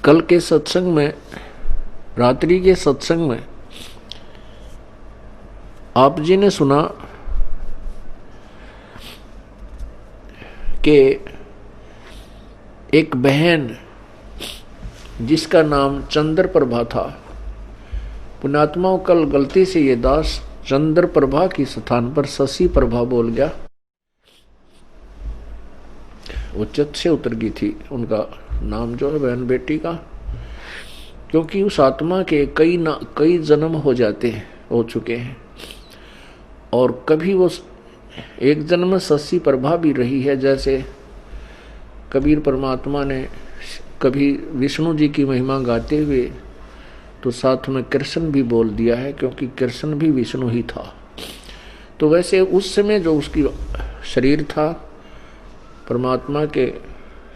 कल के सत्संग में, रात्रि के सत्संग में आप जी ने सुना कि एक बहन जिसका नाम चंद्र प्रभा था, पुण्यात्माओं कल गलती से ये दास चंद्र प्रभा की स्थान पर शशि प्रभा बोल गया। वो चित्त से उतर गई थी उनका नाम जो है बहन बेटी का, क्योंकि उस आत्मा के कई जन्म हो चुके हैं और कभी वो एक जन्म में शशि प्रभा भी रही है। जैसे कबीर परमात्मा ने कभी विष्णु जी की महिमा गाते हुए तो साथ में कृष्ण भी बोल दिया है, क्योंकि कृष्ण भी विष्णु ही था। तो वैसे उस समय जो उसकी शरीर था, परमात्मा के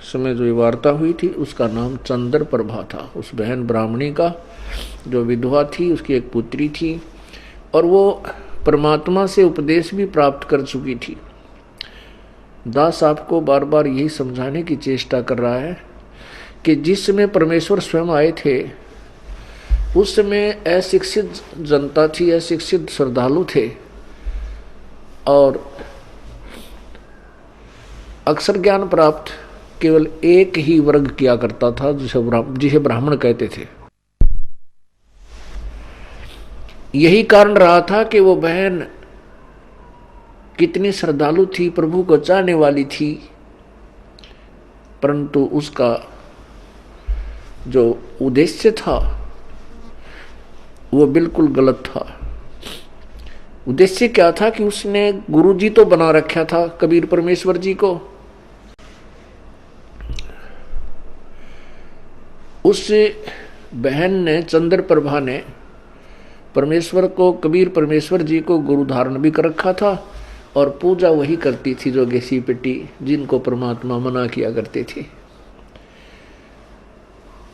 समय जो वार्ता हुई थी, उसका नाम चंद्र प्रभा था। उस बहन ब्राह्मणी का जो विधवा थी, उसकी एक पुत्री थी और वो परमात्मा से उपदेश भी प्राप्त कर चुकी थी। दास आपको बार बार यही समझाने की चेष्टा कर रहा है कि जिस समय परमेश्वर स्वयं आए थे, उस समय अशिक्षित जनता थी, अशिक्षित श्रद्धालु थे और अक्षर ज्ञान प्राप्त केवल एक ही वर्ग किया करता था, जिसे ब्राह्मण कहते थे। यही कारण रहा था कि वो बहन कितनी श्रद्धालु थी, प्रभु को चाहने वाली थी, परंतु उसका जो उद्देश्य था वो बिल्कुल गलत था। उद्देश्य क्या था कि उसने गुरुजी तो बना रखा था कबीर परमेश्वर जी को, उस बहन ने चंद्र प्रभा ने परमेश्वर को, कबीर परमेश्वर जी को गुरु धारण भी कर रखा था और पूजा वही करती थी जो घिसी पिटी, जिनको परमात्मा मना किया करते थे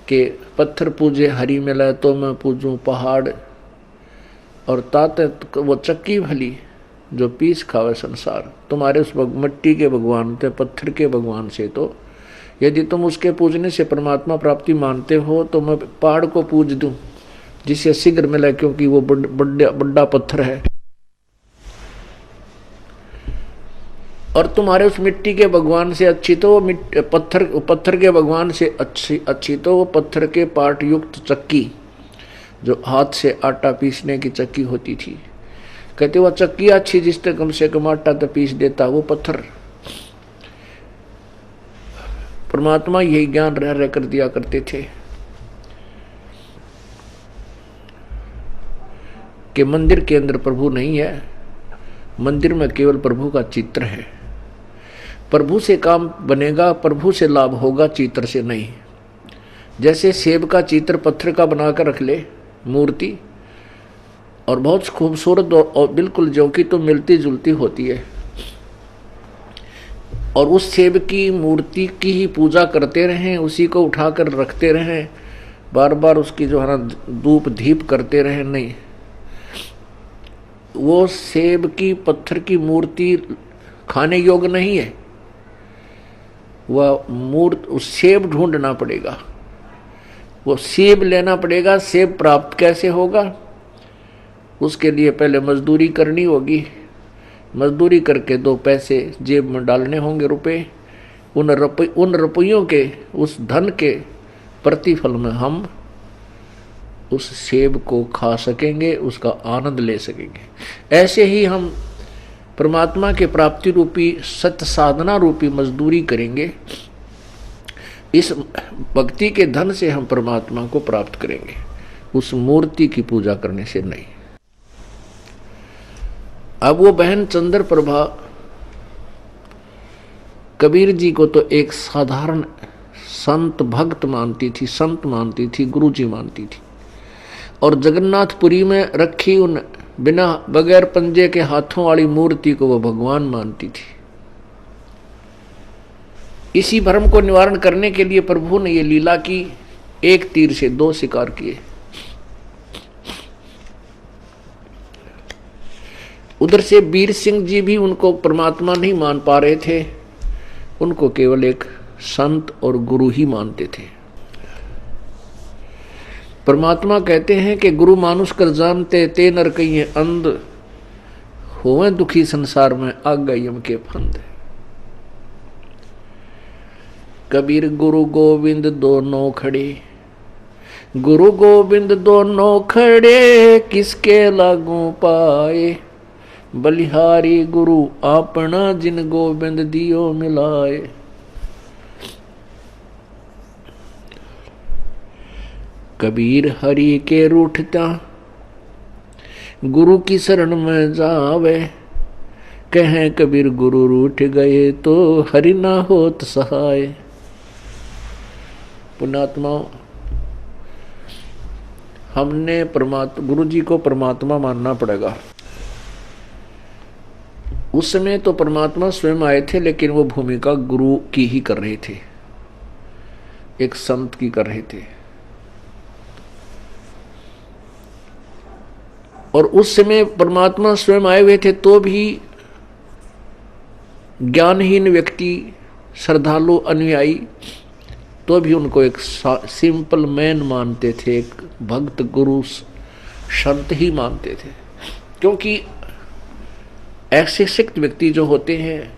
कि पत्थर पूजे हरि मिले तो मैं पूजूं पहाड़, और ताते वो चक्की भली जो पीस खावे संसार। तुम्हारे उस मिट्टी के भगवान थे, पत्थर के भगवान से तो यदि तुम उसके पूजने से परमात्मा प्राप्ति मानते हो तो मैं पहाड़ को पूज दूं जिससे शीघ्र मिले, क्योंकि वो बड़ा पत्थर है। और तुम्हारे उस मिट्टी के भगवान से अच्छी तो वो पत्थर के भगवान से अच्छी तो वो पत्थर के पार्ट युक्त चक्की, जो हाथ से आटा पीसने की चक्की होती थी। कहते वो चक्की अच्छी जिससे कम से कम आटा तो पीस देता वो पत्थर। परमात्मा यही ज्ञान रह कर दिया करते थे कि मंदिर के अंदर प्रभु नहीं है, मंदिर में केवल प्रभु का चित्र है। प्रभु से काम बनेगा, प्रभु से लाभ होगा, चित्र से नहीं। जैसे सेब का चित्र पत्थर का बनाकर रख ले मूर्ति, और बहुत खूबसूरत और बिल्कुल जो कि तो मिलती जुलती होती है, और उस सेब की मूर्ति की ही पूजा करते रहें, उसी को उठाकर रखते रहें, बार बार उसकी जो है ना धूप दीप करते रहें, नहीं, वो सेब की पत्थर की मूर्ति खाने योग्य नहीं है। वह उस सेब ढूंढना पड़ेगा, वो सेब लेना पड़ेगा। सेब प्राप्त कैसे होगा? उसके लिए पहले मजदूरी करनी होगी, मजदूरी करके 2 पैसे जेब में डालने होंगे, रुपए। उन रुपयों के, उस धन के प्रतिफल में हम उस सेब को खा सकेंगे, उसका आनंद ले सकेंगे। ऐसे ही हम परमात्मा के प्राप्ति रूपी सत्य साधना रूपी मजदूरी करेंगे। इस भक्ति के धन से हम परमात्मा को प्राप्त करेंगे, उस मूर्ति की पूजा करने से नहीं। अब वो बहन चंद्र प्रभा कबीर जी को तो एक साधारण संत भक्त मानती थी, संत मानती थी, गुरु जी मानती थी, और जगन्नाथपुरी में रखी उन बिना बगैर पंजे के हाथों वाली मूर्ति को वो भगवान मानती थी। इसी भ्रम को निवारण करने के लिए प्रभु ने ये लीला की, एक तीर से 2 शिकार किए। उधर से वीर सिंह जी भी उनको परमात्मा नहीं मान पा रहे थे, उनको केवल एक संत और गुरु ही मानते थे। परमात्मा कहते हैं कि गुरु मानुष कर जानते ते नर कहिए अंध, होवे दुखी संसार में आ गए यम के फंद। कबीर गुरु गोविंद दोनों खड़े, गुरु गोविंद दोनों खड़े, किसके लागू पाए, बलिहारी गुरु अपना जिन गोविंद दियो मिलाए। कबीर हरि के रूठता, गुरु की शरण में जावे, कहें कबीर गुरु रूठ गए तो हरि ना होत सहाय। पुण्यात्मा, हमने गुरु जी को परमात्मा मानना पड़ेगा। उस समय तो परमात्मा स्वयं आए थे, लेकिन वो भूमिका गुरु की ही कर रहे थे, एक संत की कर रहे थे। और उस समय परमात्मा स्वयं आए हुए थे तो भी ज्ञानहीन व्यक्ति, श्रद्धालु, अनुयायी, तो भी उनको एक सिंपल मैन मानते थे, एक भक्त गुरु संत ही मानते थे। क्योंकि ऐसे शिक्षित व्यक्ति जो होते हैं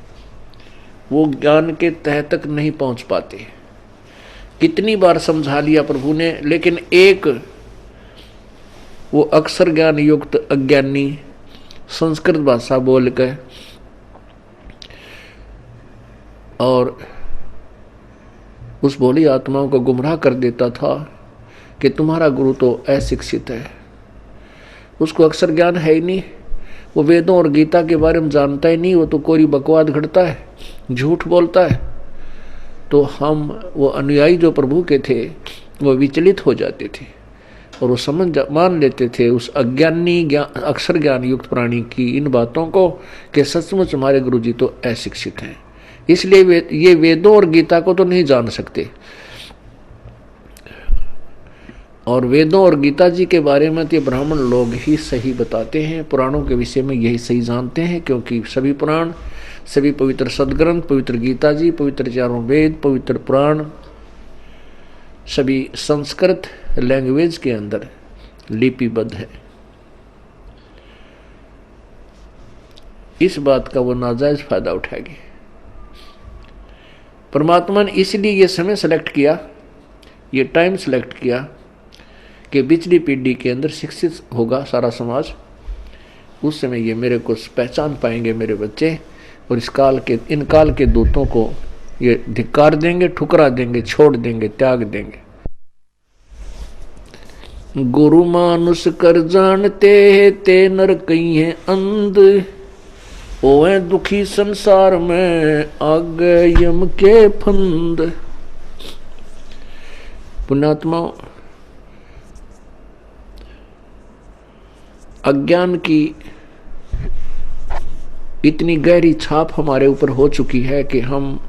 वो ज्ञान के तह तक नहीं पहुंच पाते। कितनी बार समझा लिया प्रभु ने, लेकिन एक वो अक्षर ज्ञान युक्त अज्ञानी संस्कृत भाषा बोल कर और उस भोली आत्माओं को गुमराह कर देता था कि तुम्हारा गुरु तो अशिक्षित है, उसको अक्षर ज्ञान है ही नहीं, वो वेदों और गीता के बारे में जानता ही नहीं, वो तो कोरी बकवाद घड़ता है, झूठ बोलता है। तो हम वो अनुयायी जो प्रभु के थे वो विचलित हो जाते थे और वो मान लेते थे उस अज्ञानी अक्षर ज्ञान युक्त प्राणी की इन बातों को कि सचमुच हमारे गुरु जी तो अशिक्षित हैं, इसलिए ये वेदों और गीता को तो नहीं जान सकते। और वेदों और गीता जी के बारे में तो ब्राह्मण लोग ही सही बताते हैं, पुराणों के विषय में यही सही जानते हैं, क्योंकि सभी पुराण, सभी पवित्र सदग्रंथ, पवित्र गीता जी, पवित्र चारों वेद, पवित्र पुराण सभी संस्कृत लैंग्वेज के अंदर लिपिबद्ध है। इस बात का वो नाजायज फायदा उठाएगी। परमात्मा ने इसलिए ये समय सेलेक्ट किया, ये टाइम सेलेक्ट किया कि पिछली पीढ़ी के अंदर शिक्षित होगा सारा समाज, उस समय ये मेरे को पहचान पाएंगे मेरे बच्चे, और इन काल के दूतों को ये धिक्कार देंगे, ठुकरा देंगे, छोड़ देंगे, त्याग देंगे। गुरु मानुष कर जानते ते नर कहिए अंध, ओए दुखी संसार में आगे यम के फंद। पुण्यात्मा, अज्ञान की इतनी गहरी छाप हमारे ऊपर हो चुकी है कि हम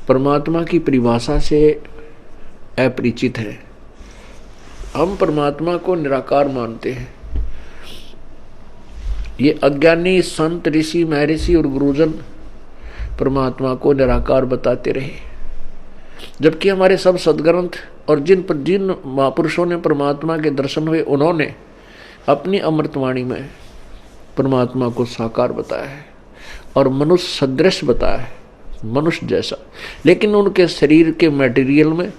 परमात्मा की परिभाषा से अपरिचित हैं। हम परमात्मा को निराकार मानते हैं। ये अज्ञानी संत, ऋषि, महर्षि और गुरुजन परमात्मा को निराकार बताते रहे, जबकि हमारे सब सदग्रंथ और जिन महापुरुषों ने परमात्मा के दर्शन हुए, उन्होंने अपनी अमृतवाणी में परमात्मा को साकार बताया है और मनुष्य सदृश बताया है, मनुष्य जैसा। लेकिन उनके शरीर के मटेरियल में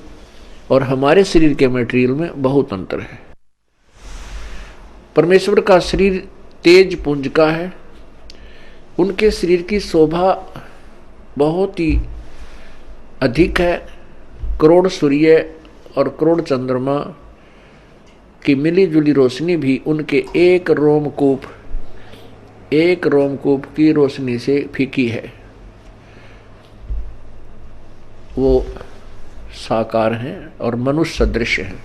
और हमारे शरीर के मटेरियल में बहुत अंतर है। परमेश्वर का शरीर तेज पुंज का है, उनके शरीर की शोभा बहुत ही अधिक है। करोड़ सूर्य और करोड़ चंद्रमा की मिली जुली रोशनी भी उनके एक रोमकूप की रोशनी से फीकी है। वो साकार हैं और मनुष्य सदृश हैं।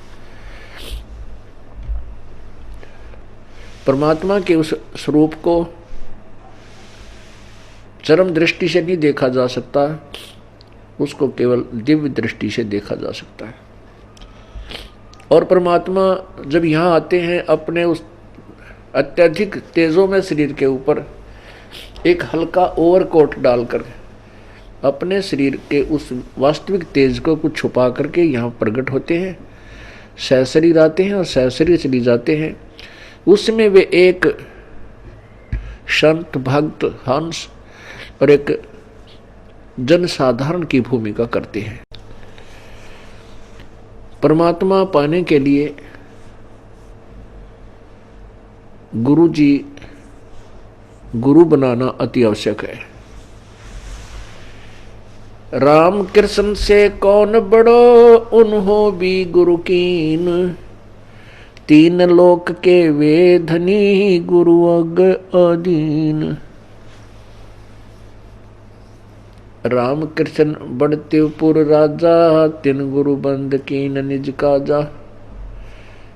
परमात्मा के उस स्वरूप को चरम दृष्टि से नहीं देखा जा सकता, उसको केवल दिव्य दृष्टि से देखा जा सकता है। और परमात्मा जब यहाँ आते हैं, अपने उस अत्यधिक तेजों में शरीर के ऊपर एक हल्का ओवरकोट डालकर अपने शरीर के उस वास्तविक तेज को कुछ छुपा करके यहाँ प्रकट होते हैं। सहशरीर आते हैं और सहशरीर चली जाते हैं। उसमें वे एक संत, भक्त, हंस और एक जनसाधारण की भूमिका करते हैं। परमात्मा पाने के लिए गुरु जी, गुरु बनाना अति आवश्यक है। राम कृष्ण से कौन बड़ो, उन्हों भी गुरु कीन, तीन लोक के वे धनी, गुरु अग अधीन। राम कृष्ण बढ़ते पुर राजा, तिन गुरु बंद कीन निज काजा।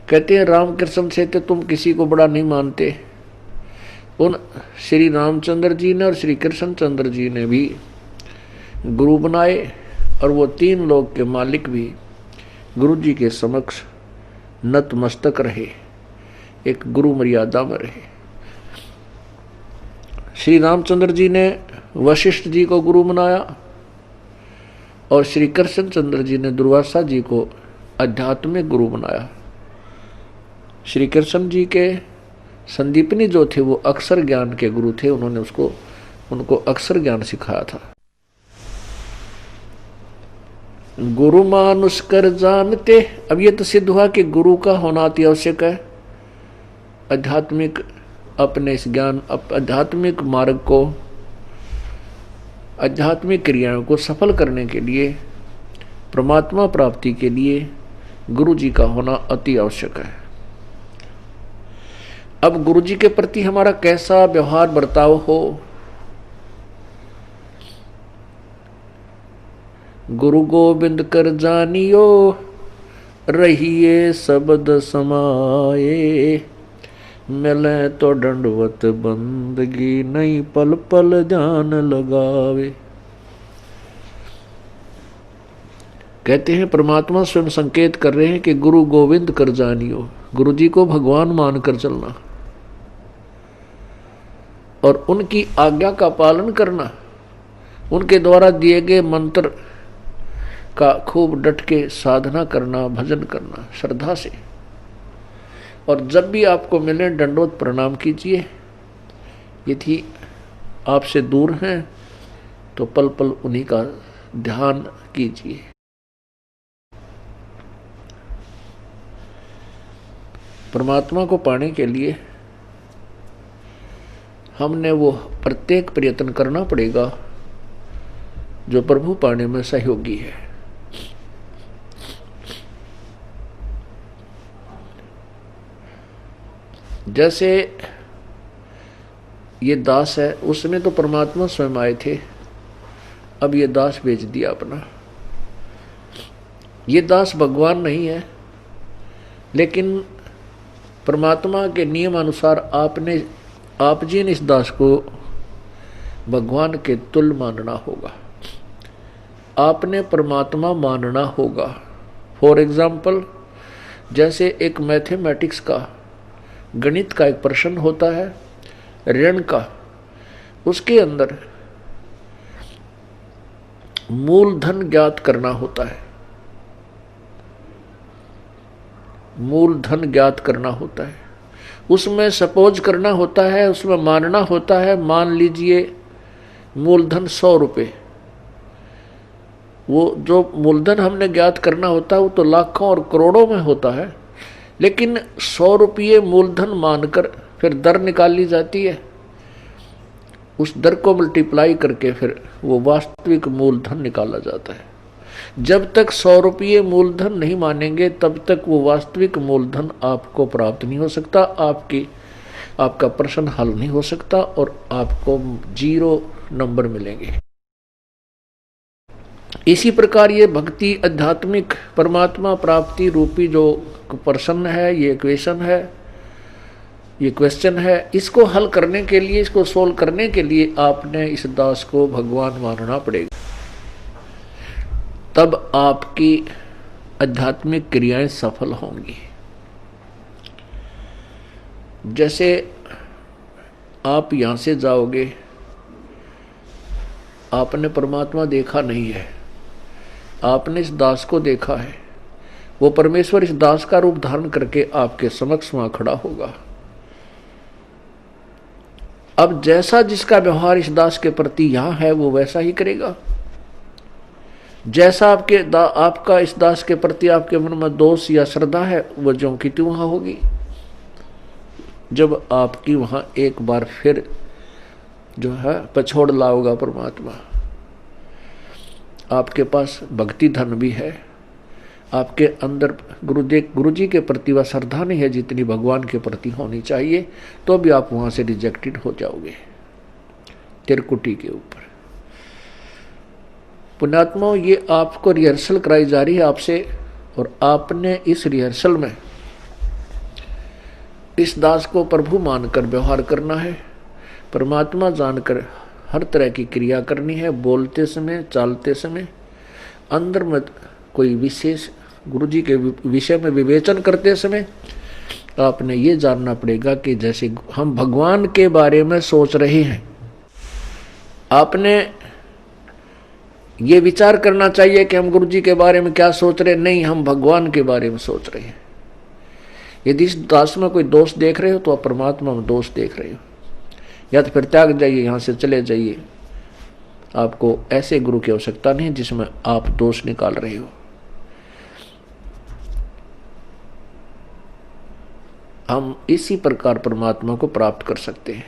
कहते हैं राम कृष्ण से तो तुम किसी को बड़ा नहीं मानते। उन श्री रामचंद्र जी ने और श्री कृष्ण चंद्र जी ने भी गुरु बनाए और वो तीन लोक के मालिक भी गुरु जी के समक्ष नतमस्तक रहे, एक गुरु मर्यादा में रहे। श्री रामचंद्र जी ने वशिष्ठ जी को गुरु बनाया और श्री कृष्ण चंद्र जी ने दुर्वासा जी को आध्यात्मिक गुरु बनाया। श्री कृष्ण जी के संदीपनी जो थे वो अक्षर ज्ञान के गुरु थे, उन्होंने उनको अक्षर ज्ञान सिखाया था। गुरु मानुष कर जानते, अब ये तो सिद्ध हुआ कि गुरु का होना अति आवश्यक है। आध्यात्मिक अपने इस ज्ञान, आध्यात्मिक मार्ग को, आध्यात्मिक क्रियाओं को सफल करने के लिए, परमात्मा प्राप्ति के लिए गुरु जी का होना अति आवश्यक है। अब गुरु जी के प्रति हमारा कैसा व्यवहार बर्ताव हो। गुरु गोविंद कर जानियो, रहिए शब्द समाये, मिले तो दंडवत बंदगी, नहीं पल पल ध्यान लगावे। कहते हैं परमात्मा स्वयं संकेत कर रहे हैं कि गुरु गोविंद कर जानियो, गुरु जी को भगवान मानकर चलना और उनकी आज्ञा का पालन करना, उनके द्वारा दिए गए मंत्र का खूब डट के साधना करना, भजन करना श्रद्धा से। और जब भी आपको मिले दंडवत प्रणाम कीजिए। यदि आपसे दूर हैं तो पल पल उन्हीं का ध्यान कीजिए। परमात्मा को पाने के लिए हमने वो प्रत्येक प्रयत्न करना पड़ेगा जो प्रभु पाने में सहयोगी है। जैसे ये दास है, उसमें तो परमात्मा स्वयं आए थे, अब ये दास बेच दिया अपना। ये दास भगवान नहीं है, लेकिन परमात्मा के नियम अनुसार आप जी ने इस दास को भगवान के तुल्य मानना होगा। आपने परमात्मा मानना होगा। फॉर एग्जाम्पल, जैसे एक मैथमेटिक्स का, गणित का एक प्रश्न होता है ऋण का, उसके अंदर मूलधन ज्ञात करना होता है। मूलधन ज्ञात करना होता है, उसमें सपोज करना होता है, उसमें मानना होता है, मान लीजिए मूलधन 100 रुपये। वो जो मूलधन हमने ज्ञात करना होता है वो तो लाखों और करोड़ों में होता है, लेकिन 100 रुपये मूलधन मानकर फिर दर निकाली जाती है। उस दर को मल्टीप्लाई करके फिर वो वास्तविक मूलधन निकाला जाता है। जब तक 100 रुपये मूलधन नहीं मानेंगे तब तक वो वास्तविक मूलधन आपको प्राप्त नहीं हो सकता, आपका प्रश्न हल नहीं हो सकता और आपको 0 नंबर मिलेंगे। इसी प्रकार ये भक्ति, आध्यात्मिक परमात्मा प्राप्ति रूपी जो प्रश्न है, ये इक्वेशन है, ये क्वेश्चन है, इसको हल करने के लिए, इसको सोल्व करने के लिए आपने इस दास को भगवान मानना पड़ेगा। तब आपकी आध्यात्मिक क्रियाएं सफल होंगी। जैसे आप यहां से जाओगे, आपने परमात्मा देखा नहीं है, आपने इस दास को देखा है, वो परमेश्वर इस दास का रूप धारण करके आपके समक्ष वहां खड़ा होगा। अब जैसा जिसका व्यवहार इस दास के प्रति यहां है वो वैसा ही करेगा। जैसा आपका इस दास के प्रति आपके मन में दोष या श्रद्धा है वो ज्यों की त्यों वहां होगी। जब आपकी वहां एक बार फिर जो है पछोड़ लाओगा परमात्मा, आपके पास भक्ति धन भी है, आपके अंदर गुरु जी के प्रति वह श्रद्धा नहीं है जितनी भगवान के प्रति होनी चाहिए, तो भी आप वहां से रिजेक्टेड हो जाओगे तिरकुटी के ऊपर। पुण्यात्माओं, ये आपको रिहर्सल कराई जा रही है आपसे, और आपने इस रिहर्सल में इस दास को प्रभु मानकर व्यवहार करना है, परमात्मा जानकर हर तरह की क्रिया करनी है। बोलते समय, चालते समय, अंदर में कोई विशेष गुरु जी के विषय में विवेचन करते समय आपने ये जानना पड़ेगा कि जैसे हम भगवान के बारे में सोच रहे हैं, आपने ये विचार करना चाहिए कि हम गुरु जी के बारे में क्या सोच रहे हैं। नहीं, हम भगवान के बारे में सोच रहे हैं। यदि इस दास में कोई दोष देख रहे हो तो आप परमात्मा में दोष देख रहे हो, या तो फिर त्याग जाइए, यहां से चले जाइए। आपको ऐसे गुरु की आवश्यकता नहीं जिसमें आप दोष निकाल रहे हो। हम इसी प्रकार परमात्मा को प्राप्त कर सकते हैं।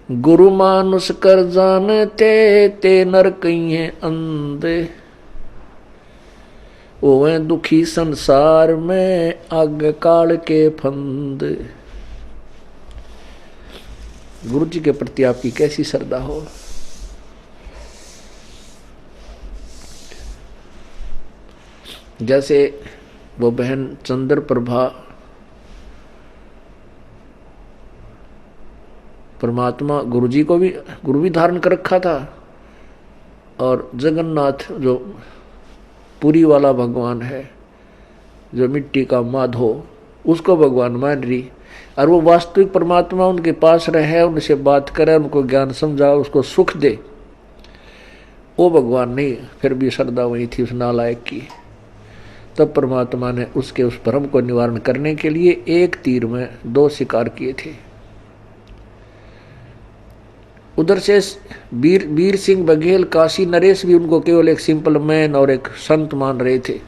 गुरु मानुष कर जानते ते नर कहिए अंधे, ओवे दुखी संसार में आग काल के फंद। गुरु जी के प्रति आपकी कैसी श्रद्धा हो। जैसे वो बहन चंद्र प्रभा परमात्मा गुरु जी को भी गुरु भी धारण कर रखा था, और जगन्नाथ जो पुरी वाला भगवान है, जो मिट्टी का माधो, उसको भगवान मान रही, और वो वास्तविक परमात्मा उनके पास रहे, उनसे बात करे, उनको ज्ञान समझा, उसको सुख दे, वो भगवान नहीं। फिर भी श्रद्धा वही थी उस नालायक की। तब परमात्मा ने उसके उस भ्रम को निवारण करने के लिए एक तीर में दो शिकार किए थे। उधर से वीर सिंह बघेल, काशी नरेश भी उनको केवल एक सिंपल मैन और एक संत मान रहे थे।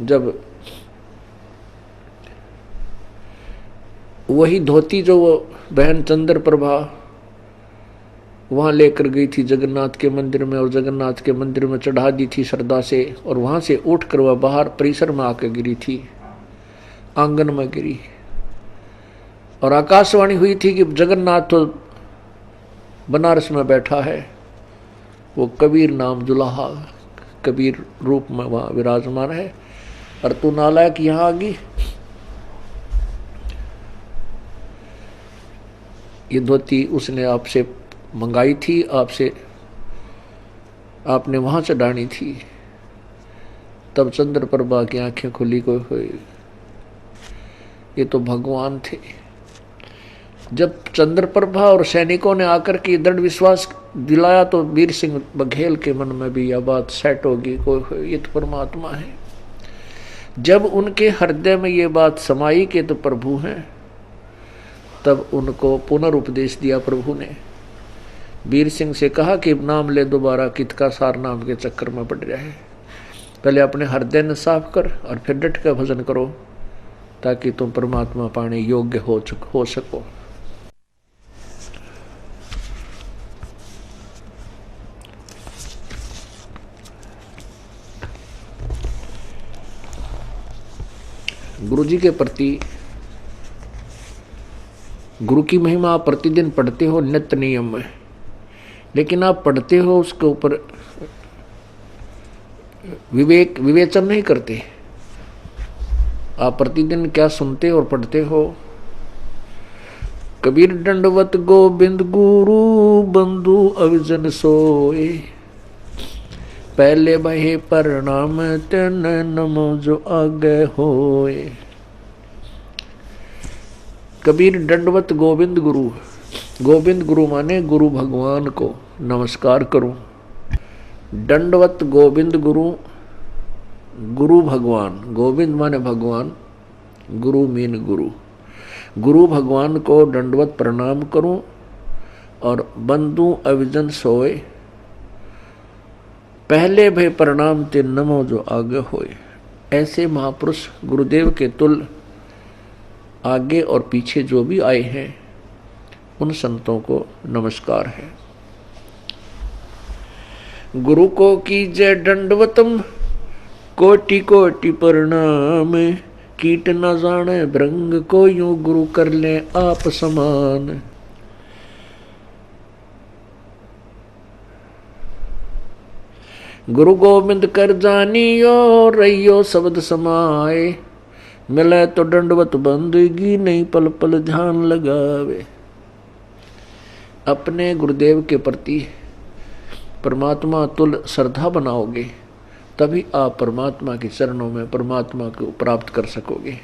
जब वही धोती जो वो बहन चंद्र प्रभा वहां लेकर गई थी जगन्नाथ के मंदिर में, और जगन्नाथ के मंदिर में चढ़ा दी थी श्रद्धा से, और वहां से उठकर वह बाहर परिसर में आकर गिरी थी, आंगन में गिरी, और आकाशवाणी हुई थी कि जगन्नाथ तो बनारस में बैठा है, वो कबीर नाम जुलाहा कबीर रूप में वहां विराजमान है, और तू नालायक यहां आ गई। ये धोती उसने आपसे मंगाई थी, आपसे आपने वहां चढ़ानी थी। तब चंद्र प्रभा की आंखें खुली को हुई, ये तो भगवान थे। जब चंद्र प्रभा और सैनिकों ने आकर के दृढ़ विश्वास दिलाया तो वीर सिंह बघेल के मन में भी यह बात सेट होगी, कोई ये तो परमात्मा है। जब उनके हृदय में ये बात समाई कि तो प्रभु हैं, तब उनको पुनरुपदेश दिया प्रभु ने। वीर सिंह से कहा कि नाम ले दोबारा, कित का सार नाम के चक्कर में पड़ रहा है। पहले अपने हृदय ने साफ कर और फिर डट कर भजन करो, ताकि तुम परमात्मा पाने योग्य हो सको। गुरु जी के प्रति गुरु की महिमा आप प्रतिदिन पढ़ते हो नित्य नियम में, लेकिन आप पढ़ते हो उसके ऊपर विवेचन नहीं करते। आप प्रतिदिन क्या सुनते और पढ़ते हो। कबीर दंडवत गोविंद गुरु बंधु अविजन सोए, पहले बहे प्रणाम तेन नमो जो आगे होए। कबीर दंडवत गोविंद गुरु, गोविंद गुरु माने गुरु भगवान को नमस्कार करूं। दंडवत गोविंद गुरु गुरु भगवान, गोविंद माने भगवान, गुरु मीन गुरु, गुरु भगवान को दंडवत प्रणाम करूं और बंदू अविजन सोए, पहले भय प्रणाम ते नमो जो आगे होए। ऐसे महापुरुष गुरुदेव के तुल आगे और पीछे जो भी आए हैं उन संतों को नमस्कार है। गुरु को कीजय दंडवतम, कोटि कोटि प्रणाम, कीट न जाने भृंग को यूं गुरु कर ले आप समान। गुरु गोविंद कर जानियो, रहियो शब्द समाए, मिले तो दंडवत बंदगी, नहीं पल पल ध्यान लगावे। अपने गुरुदेव के प्रति परमात्मा तुल श्रद्धा बनाओगे तभी आप परमात्मा के चरणों में परमात्मा को प्राप्त कर सकोगे।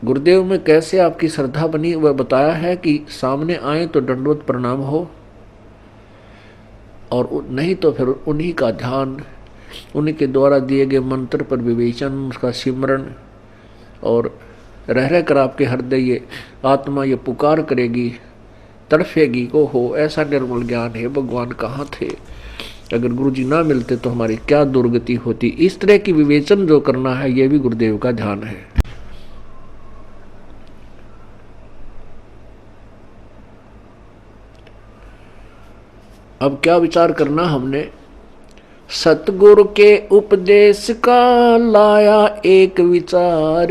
गुरुदेव में कैसे आपकी श्रद्धा बनी वह बताया है कि सामने आए तो दंडवत प्रणाम हो, और नहीं तो फिर उन्हीं का ध्यान, उन्हीं के द्वारा दिए गए मंत्र पर विवेचन, उसका सिमरण, और रह कर आपके हृदय ये आत्मा ये पुकार करेगी, तड़फेगी को हो ऐसा निर्मल ज्ञान है भगवान कहाँ थे, अगर गुरु जी ना मिलते तो हमारी क्या दुर्गति होती। इस तरह की विवेचन जो करना है ये भी गुरुदेव का ध्यान है। अब क्या विचार करना हमने, सतगुरु के उपदेश का लाया एक विचार,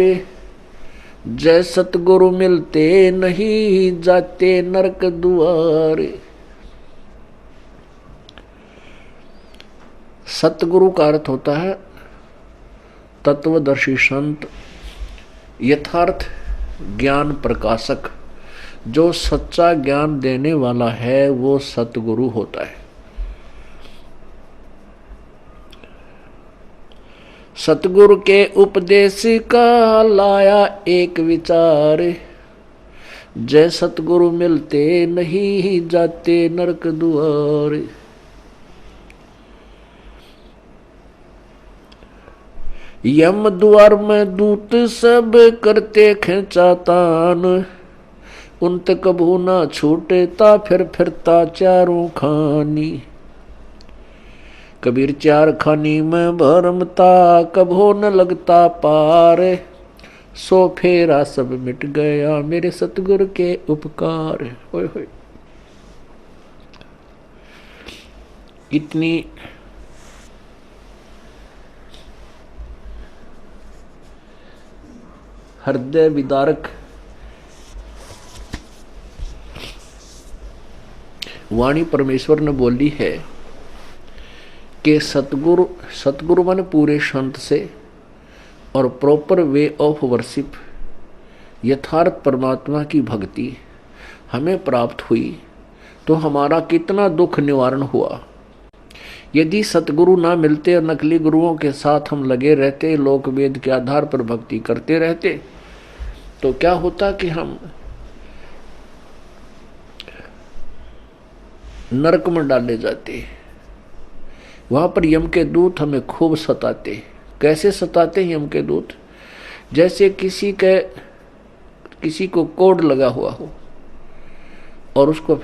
जय सतगुरु मिलते नहीं जाते नरक द्वार। सतगुरु का अर्थ होता है तत्वदर्शी संत, यथार्थ ज्ञान प्रकाशक। जो सच्चा ज्ञान देने वाला है वो सतगुरु होता है। सतगुरु के उपदेश का लाया एक विचार, जय सतगुरु मिलते नहीं जाते नरक द्वार। यम द्वार में दूत सब करते खेचातान, उन तक कभू ना छूटता फिर फिरता चारों खानी। कबीर चार खानी में भरमता, कभो न लगता पार, सो फेरा सब मिट गया मेरे सतगुरु के उपकार। होय होय, इतनी हृदय विदारक वाणी परमेश्वर ने बोली है कि सतगुरु माने पूरे संत से और प्रॉपर वे ऑफ वर्शिप, यथार्थ परमात्मा की भक्ति हमें प्राप्त हुई तो हमारा कितना दुख निवारण हुआ। यदि सतगुरु ना मिलते और नकली गुरुओं के साथ हम लगे रहते, लोक वेद के आधार पर भक्ति करते रहते, तो क्या होता कि हम नरक में डाले जाते। वहां पर यम के दूत हमें खूब सताते। कैसे सताते हैं यम के दूत? जैसे किसी को कोड लगा हुआ हो और उसको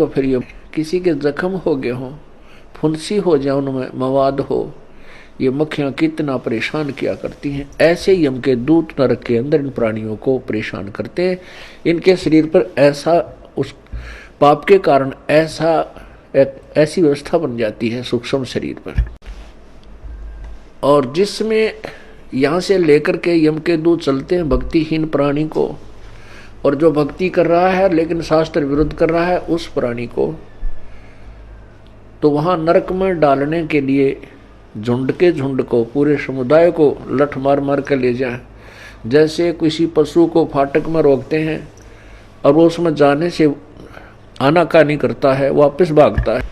फिर ये किसी के जख्म हो गए हों, फुंसी हो जाए, उनमें मवाद हो, ये मक्खियां कितना परेशान किया करती हैं। ऐसे यम के दूत नरक के अंदर इन प्राणियों को परेशान करते हैं। इनके शरीर पर ऐसा उस पाप के कारण ऐसी व्यवस्था बन जाती है सूक्ष्म शरीर पर, और जिसमें यहाँ से लेकर के यम के दूत चलते हैं भक्तिहीन प्राणी को, और जो भक्ति कर रहा है लेकिन शास्त्र विरुद्ध कर रहा है उस प्राणी को, तो वहां नरक में डालने के लिए झुंड के झुंड को, पूरे समुदाय को लठ मार मार कर ले जाए। जैसे किसी पशु को फाटक में रोकते हैं और वो उसमें जाने से आनाकानी करता है, वापस भागता है,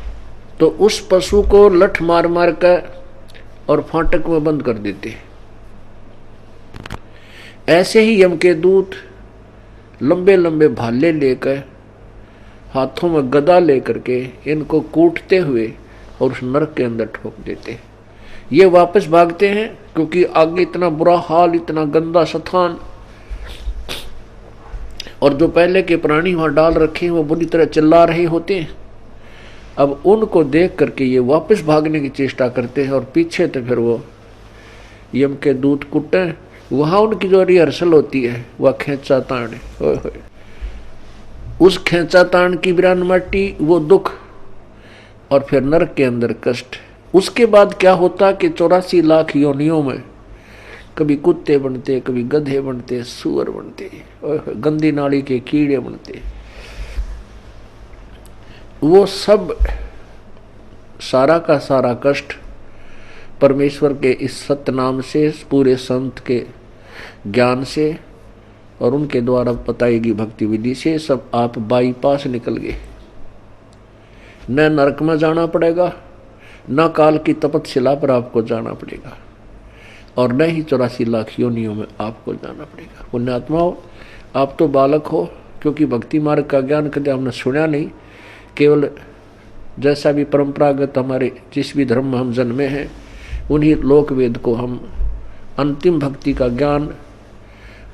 तो उस पशु को लठ मार मार कर और फाटक में बंद कर देते। ऐसे ही यम के दूत लंबे लंबे भाले लेकर हाथों में गदा लेकर के इनको कूटते हुए और उस नरक के अंदर ठोक देते हैं। ये वापस भागते हैं क्योंकि आगे इतना बुरा हाल, इतना गंदा स्थान, और जो पहले के प्राणी वहां डाल रखे हैं वो बुरी तरह चिल्ला रहे होते हैं। अब उनको देख करके ये वापस भागने की चेष्टा करते हैं और पीछे तो फिर वो यम के दूत कुटे। वहां उनकी जो रिहर्सल होती है वह खेचा ताण है। उस खेचा ताण की बिरान माटी, वो दुख, और फिर नरक के अंदर कष्ट। उसके बाद क्या होता कि 84 लाख योनियों में कभी कुत्ते बनते, कभी गधे बनते, सुअर बनते, गंदी नाली के कीड़े बनते। वो सब सारा का सारा कष्ट परमेश्वर के इस सत्य नाम से, पूरे संत के ज्ञान से और उनके द्वारा बताई गई भक्ति विधि से सब आप बाईपास निकल गए। न नरक में जाना पड़ेगा, न काल की तपतशिला पर आपको जाना पड़ेगा, और न ही 84 लाख योनियों में आपको जाना पड़ेगा। पुण्यात्माओं, आप तो बालक हो, क्योंकि भक्ति मार्ग का ज्ञान कभी हमने सुना नहीं। केवल जैसा भी परंपरागत हमारे जिस भी धर्म में हम जन्मे हैं उन्हीं लोक वेद को हम अंतिम भक्ति का ज्ञान,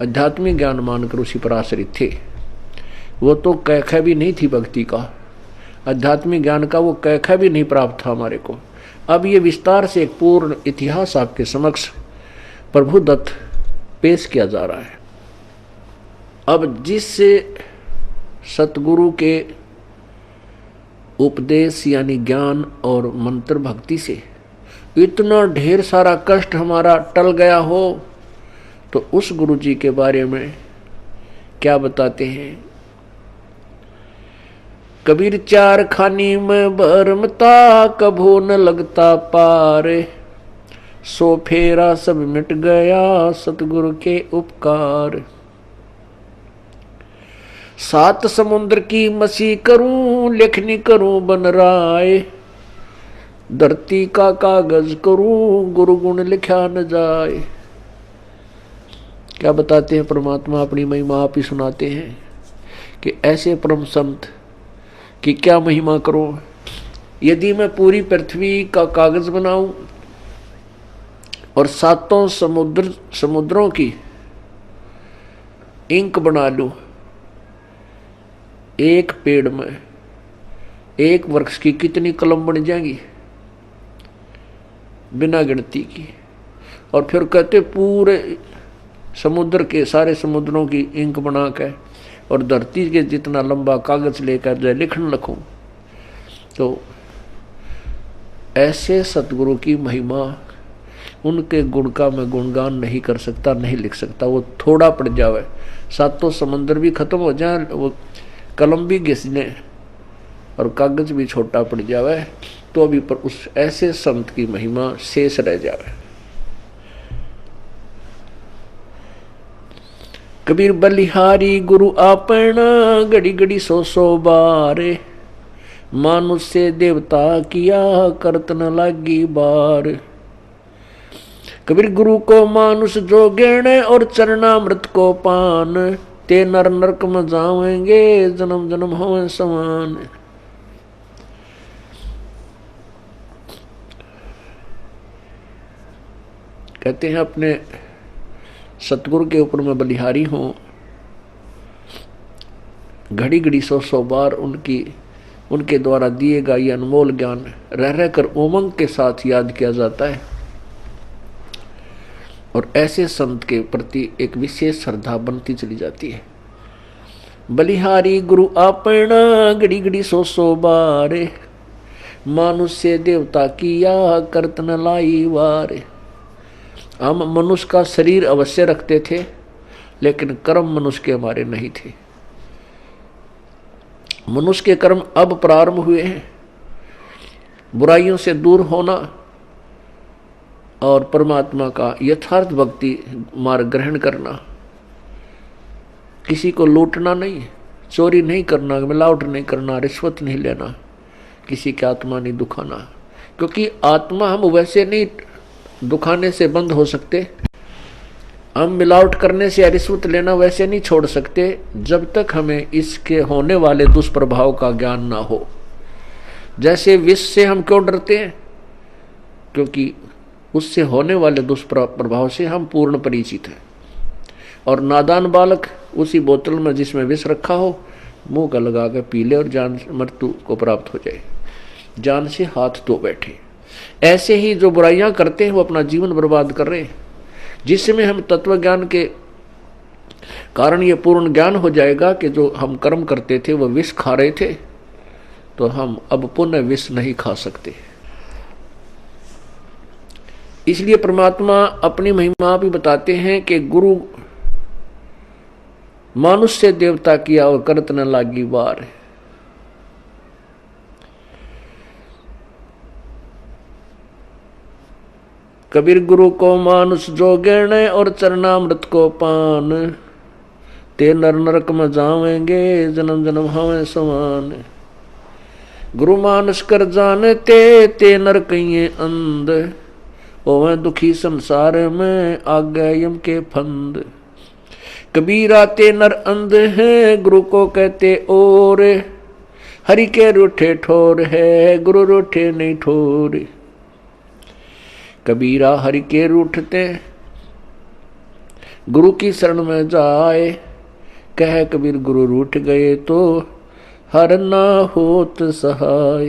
आध्यात्मिक ज्ञान मानकर उसी पर आश्रित थे। वो तो कैखा भी नहीं थी भक्ति का, आध्यात्मिक ज्ञान का वो कैखा भी नहीं प्राप्त था हमारे को। अब ये विस्तार से एक पूर्ण इतिहास आपके समक्ष प्रभु दत्त पेश किया जा रहा है। अब जिससे सतगुरु के उपदेश यानी ज्ञान और मंत्र भक्ति से इतना ढेर सारा कष्ट हमारा टल गया हो, तो उस गुरु जी के बारे में क्या बताते हैं। कबीर चार खानी में भरमता, कभो न लगता पार, सो फेरा सब मिट गया सतगुरु के उपकार। 7 समुद्र की मसी करूं, लेखनी करूं बन राय, धरती का कागज करूं, गुरु गुण लिखा न जाए। क्या बताते हैं परमात्मा, अपनी महिमा आप ही सुनाते हैं कि ऐसे परम संत कि क्या महिमा करो। यदि मैं पूरी पृथ्वी का कागज बनाऊं और 7 समुद्रों की इंक बना लूं, एक पेड़ में एक वृक्ष की कितनी कलम बन जाएंगी बिना गिनती की। और फिर कहते पूरे समुद्र के सारे समुद्रों की इंक बना के और धरती के जितना लंबा कागज लेकर जो लिखने लगूं, तो ऐसे सतगुरु की महिमा, उनके गुण का मैं गुणगान नहीं कर सकता, नहीं लिख सकता। वो थोड़ा पड़ जावे, 7 समुद्र भी खत्म हो जाए, वो कलम भी घिसने और कागज भी छोटा पड़ जावे, तो अभी पर उस ऐसे संत की महिमा शेष रह जावे। कबीर बलिहारी गुरु आपना, घड़ी घड़ी 100 बार, मानुष से देवता किया करत न लागी बार। कबीर गुरु को मानुष जो गेणे, और चरणामृत को पान, ते नर नरक में जावेंगे जन्म जन्म होवे समान। कहते हैं अपने सतगुरु के ऊपर मैं बलिहारी हूं, घड़ी घड़ी 100 बार उनके द्वारा दिए गए ये अनमोल ज्ञान रह रहकर उमंग के साथ याद किया जाता है, और ऐसे संत के प्रति एक विशेष श्रद्धा बनती चली जाती है। बलिहारी गुरु आपना, घड़ी घड़ी 100 बार, मानुष से देवता किया करत न लाई वार। हम मनुष्य का शरीर अवश्य रखते थे, लेकिन कर्म मनुष्य के हमारे नहीं थे। मनुष्य के कर्म अब प्रारंभ हुए हैं, बुराइयों से दूर होना और परमात्मा का यथार्थ भक्ति मार्ग ग्रहण करना। किसी को लूटना नहीं, चोरी नहीं करना, मिलावट नहीं करना, रिश्वत नहीं लेना, किसी की आत्मा नहीं दुखाना, क्योंकि आत्मा हम वैसे नहीं दुखाने से बंद हो सकते। हम मिलावट करने से या रिश्वत लेना वैसे नहीं छोड़ सकते जब तक हमें इसके होने वाले दुष्प्रभाव का ज्ञान ना हो। जैसे विष से हम क्यों डरते हैं? क्योंकि उससे होने वाले दुष्प्रभाव से हम पूर्ण परिचित हैं। और नादान बालक उसी बोतल में जिसमें विष रखा हो मुंह का लगा कर पी ले और जान मृत्यु को प्राप्त हो जाए, जान से हाथ धो बैठे। ऐसे ही जो बुराइयां करते हैं वो अपना जीवन बर्बाद कर रहे हैं। जिसमें हम तत्व ज्ञान के कारण ये पूर्ण ज्ञान हो जाएगा कि जो हम कर्म करते थे वो विष खा रहे थे, तो हम अब पुनः विष नहीं खा सकते। इसलिए परमात्मा अपनी महिमा भी बताते हैं कि गुरु मानुष से देवता किया और करत न लागी बार। कबीर गुरु को मानुष जो गिरण और चरणामृत को पान, ते नर नरक में जावेंगे जन्म जन्म हमें समान। गुरु मानुष कर जानते ते नर कहिए अंध, ओवे दुखी संसार में आगे यम के फंद। कबीरा ते नर अंध है गुरु को कहते और, हरि के रूठे ठोर है गुरु रूठे नहीं ठोर। कबीरा हरि के रूठते गुरु की शरण में जाए, कह कबीर गुरु रूठ गए तो हर ना होत सहाय।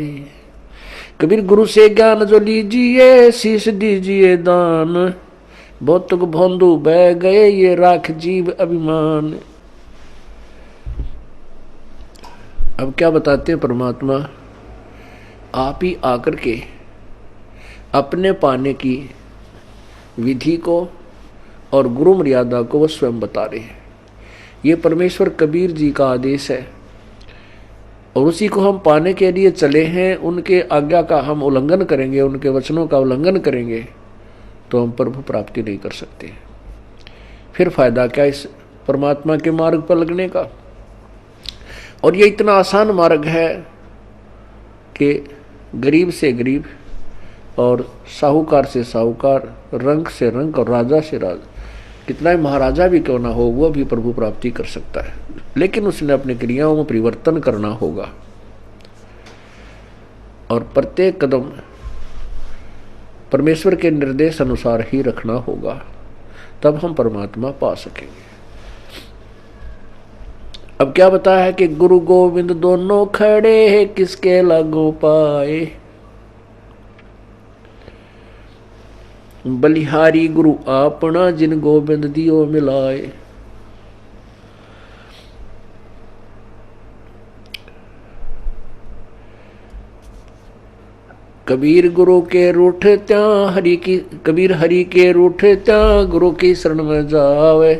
कबीर गुरु से ज्ञान जो लीजिए शीश दीजिए दान, भौतुक भोंदू बह गए ये राख जीव अभिमान। अब क्या बताते हैं परमात्मा? आप ही आकर के अपने पाने की विधि को और गुरु मर्यादा को वो स्वयं बता रहे हैं। ये परमेश्वर कबीर जी का आदेश है और उसी को हम पाने के लिए चले हैं। उनके आज्ञा का हम उल्लंघन करेंगे, उनके वचनों का उल्लंघन करेंगे तो हम प्रभु प्राप्ति नहीं कर सकते। फिर फायदा क्या इस परमात्मा के मार्ग पर लगने का? और ये इतना आसान मार्ग है कि गरीब से गरीब और साहूकार से साहूकार, रंक से रंक और राजा से राजा, कितना ही महाराजा भी क्यों ना हो वो भी प्रभु प्राप्ति कर सकता है। लेकिन उसने अपनी क्रियाओं में परिवर्तन करना होगा और प्रत्येक कदम परमेश्वर के निर्देश अनुसार ही रखना होगा, तब हम परमात्मा पा सकेंगे। अब क्या बताया है कि गुरु गोविंद दोनों खड़े हैं किसके लागू पाए। बलिहारी गुरु आपना जिन गोविंद दियो मिलाए। कबीर गुरु के रूठ त्या हरि की, कबीर हरि के रूठ त्या गुरु की शरण में जावे,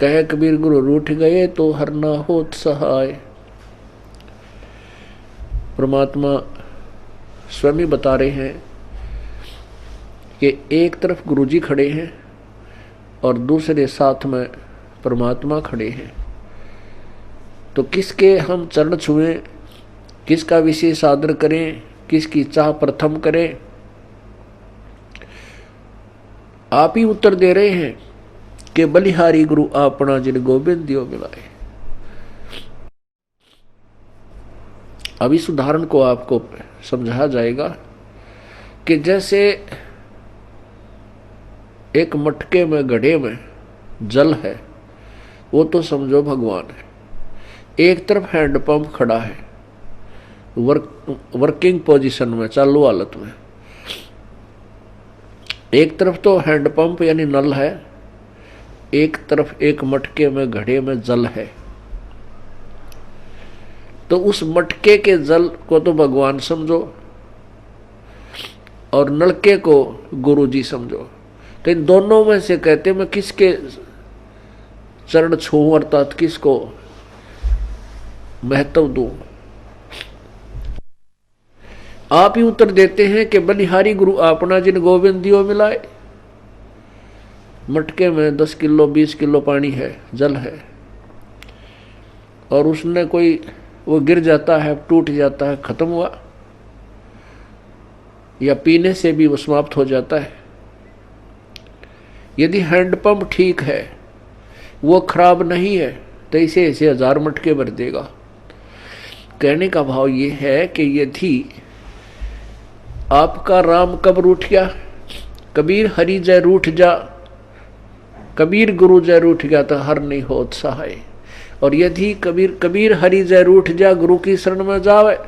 कहे कबीर गुरु रूठ गए तो हर ना होत सहाय। परमात्मा स्वयं ही बता रहे हैं कि एक तरफ गुरु जी खड़े हैं और दूसरे साथ में परमात्मा खड़े हैं, तो किसके हम चरण छुएं, किसका विशेष आदर करें, किसकी चाह प्रथम करें? आप ही उत्तर दे रहे हैं कि बलिहारी गुरु आपना जिन गोविंद दियो मिलाए। अब इस उदाहरण को आपको समझाया जाएगा कि जैसे एक मटके में घड़े में जल है, वो तो समझो भगवान है। एक तरफ हैंडपंप खड़ा है वर्किंग पोजीशन में, चालू हालत में। एक तरफ तो हैंडपंप यानी नल है, एक तरफ एक मटके में घड़े में जल है। तो उस मटके के जल को तो भगवान समझो और नलके को गुरु जी समझो। तो इन दोनों में से कहते मैं किसके चरण छूं अर्थात किसको महत्व दूं? आप ही उत्तर देते हैं कि बलिहारी गुरु आपना जिन गोविंद दियो मिलाए। मटके में 10 किलो 20 किलो पानी है, जल है, और उसने कोई वो गिर जाता है, टूट जाता है, खत्म हुआ, या पीने से भी वो समाप्त हो जाता है। यदि हैंडपंप ठीक है, वो खराब नहीं है, तो इसे ऐसे 1000 मटके भर देगा। कहने का भाव ये है कि यदि आपका राम कब रूठ गया, कबीर हरि जय रूठ जा, कबीर गुरु जय रूठ गया तो हर नहीं होत सहाय। और यदि कबीर हरि जय रूठ जा, गुरु की शरण में जावे,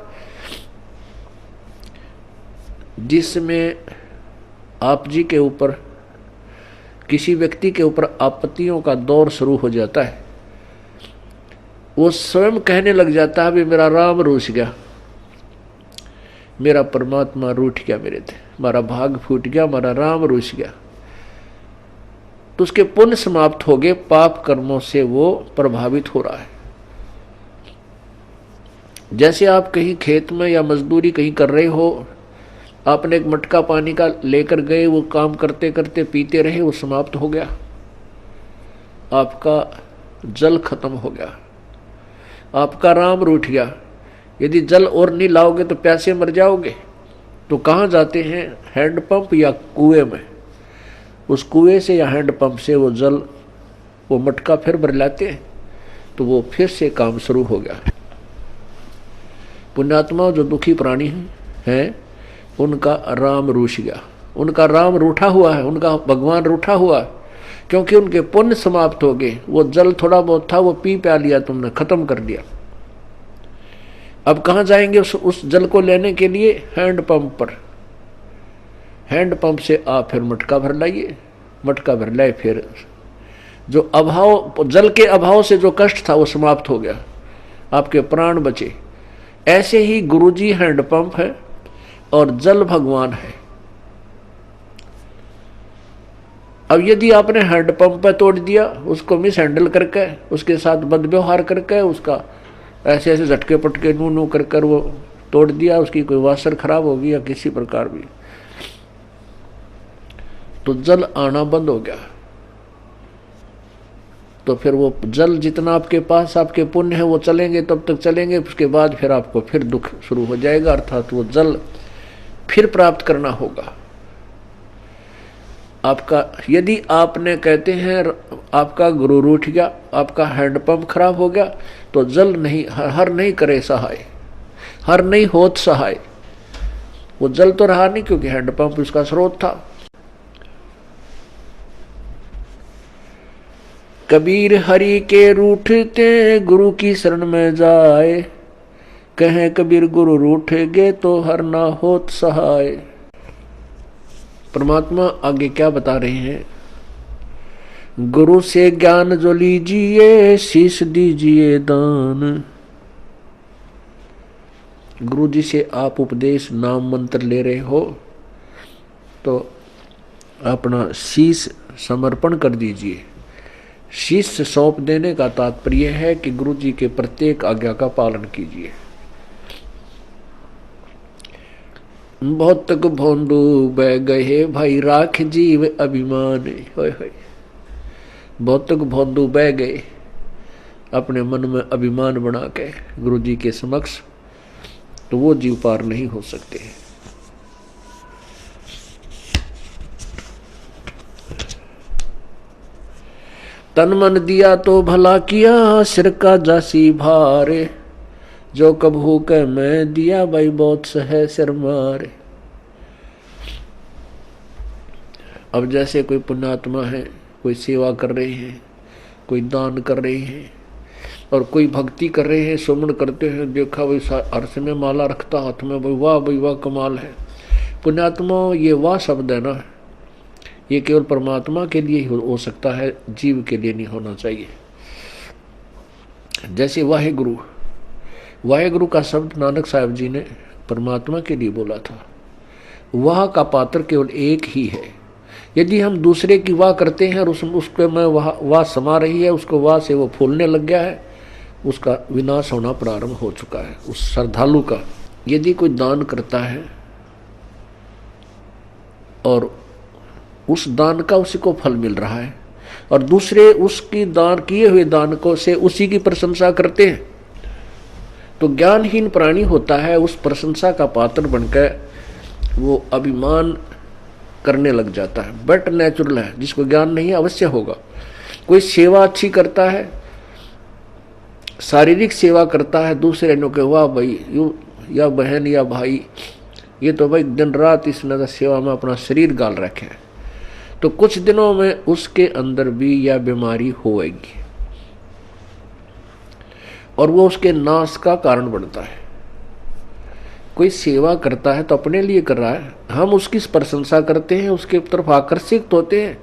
जिसमें आप जी के ऊपर, किसी व्यक्ति के ऊपर आपत्तियों का दौर शुरू हो जाता है, वो स्वयं कहने लग जाता है, भी मेरा राम रूठ गया, मेरा परमात्मा रूठ गया, मेरे थे मेरा भाग फूट गया, मेरा राम रूठ गया, तो उसके पुण्य समाप्त हो गए, पाप कर्मों से वो प्रभावित हो रहा है। जैसे आप कहीं खेत में या मजदूरी कहीं कर रहे हो, आपने एक मटका पानी का लेकर गए, वो काम करते करते पीते रहे, वो समाप्त हो गया, आपका जल खत्म हो गया, आपका राम रूठ गया। यदि जल और नहीं लाओगे तो प्यासे मर जाओगे। तो कहाँ जाते हैं? हैंडपंप या कुएं में। उस कुएं से या हैंडपंप से वो जल, वो मटका फिर भर लाते हैं, तो वो फिर से काम शुरू हो गया। पुण्यात्मा जो दुखी प्राणी हैं, उनका राम रूठ गया, उनका राम रूठा हुआ है, उनका भगवान रूठा हुआ है, क्योंकि उनके पुण्य समाप्त हो गए। वो जल थोड़ा बहुत था, वो पी प्या लिया तुमने, खत्म कर दिया। अब कहाँ जाएंगे उस जल को लेने के लिए? हैंडपंप पर। हैंडपंप से आप फिर मटका भर लाइए, मटका भर लाए, फिर जो अभाव, जल के अभाव से जो कष्ट था वो समाप्त हो गया, आपके प्राण बचे। ऐसे ही गुरुजी हैंडपंप है और जल भगवान है। अब यदि आपने हैंडपंप पे तोड़ दिया, उसको मिस हैंडल करके, उसके साथ बदव्यवहार करके, उसका ऐसे ऐसे झटके पटके नू नू कर कर वो तोड़ दिया, उसकी कोई वासर खराब होगी या किसी प्रकार भी, तो जल आना बंद हो गया। तो फिर वो जल जितना आपके पास आपके पुण्य है वो चलेंगे, तब तक चलेंगे, उसके बाद फिर आपको फिर दुख शुरू हो जाएगा, अर्थात वो जल फिर प्राप्त करना होगा आपका। यदि आपने कहते हैं आपका गुरु रूठ गया, आपका हैंडपंप खराब हो गया, तो जल नहीं, हर नहीं करे सहाय, हर नहीं होत सहाय। वो जल तो रहा नहीं, क्योंकि हैंडपंप उसका स्रोत था। कबीर हरि के रूठते गुरु की शरण में जाए, कहें कबीर गुरु रूठ गए तो हर ना होत सहाय। परमात्मा आगे क्या बता रहे हैं? गुरु से ज्ञान जो लीजिए, शीश दीजिए दान। गुरु जी से आप उपदेश, नाम मंत्र ले रहे हो, तो अपना शीश समर्पण कर दीजिए। शीश सौंप देने का तात्पर्य है कि गुरु जी के प्रत्येक आज्ञा का पालन कीजिए। बहुत तक भोंदू बह गए भाई, राख जीव अभिमान। होय होय, बहुत तक भोंदू बह गए अपने मन में अभिमान बना के गुरु जी के समक्ष, तो वो जीव पार नहीं हो सकते। तन मन दिया तो भला किया, सिर का जासी भारे, जो कबहू के मैं दिया भाई बहुत सहे सिर मारे। अब जैसे कोई पुण्यात्मा है, कोई सेवा कर रहे हैं, कोई दान कर रहे हैं, और कोई भक्ति कर रहे हैं, सुमन करते हैं, देखा भाई अर्थ में माला रखता हाथ में, भाई वाह भाई वाह कमाल है। पुण्यात्मा, ये वाह शब्द है ना, ये केवल परमात्मा के लिए ही हो सकता है, जीव के लिए नहीं होना चाहिए। जैसे वाहेगुरु, वाहेगुरु का शब्द नानक साहब जी ने परमात्मा के लिए बोला था। वाह का पात्र केवल एक ही है। यदि हम दूसरे की वाह करते हैं और उसको में वाह समा रही है, उसको वाह से वो फूलने लग गया है, उसका विनाश होना प्रारंभ हो चुका है उस श्रद्धालु का। यदि कोई दान करता है और उस दान का उसी को फल मिल रहा है, और दूसरे उसकी दान किए हुए दान को से उसी की प्रशंसा करते हैं, तो ज्ञानहीन प्राणी होता है, उस प्रशंसा का पात्र बनकर वो अभिमान करने लग जाता है। बट नेचुरल है, जिसको ज्ञान नहीं है अवश्य होगा। कोई सेवा अच्छी करता है, शारीरिक सेवा करता है, दूसरे ने कहा वाह भाई यू या बहन या भाई, ये तो भाई दिन रात इसने सेवा में अपना शरीर गाल रखे है, तो कुछ दिनों में उसके अंदर भी यह बीमारी होएगी और वो उसके नाश का कारण बनता है। कोई सेवा करता है तो अपने लिए कर रहा है, हम उसकी प्रशंसा करते हैं, उसके तरफ आकर्षित होते हैं,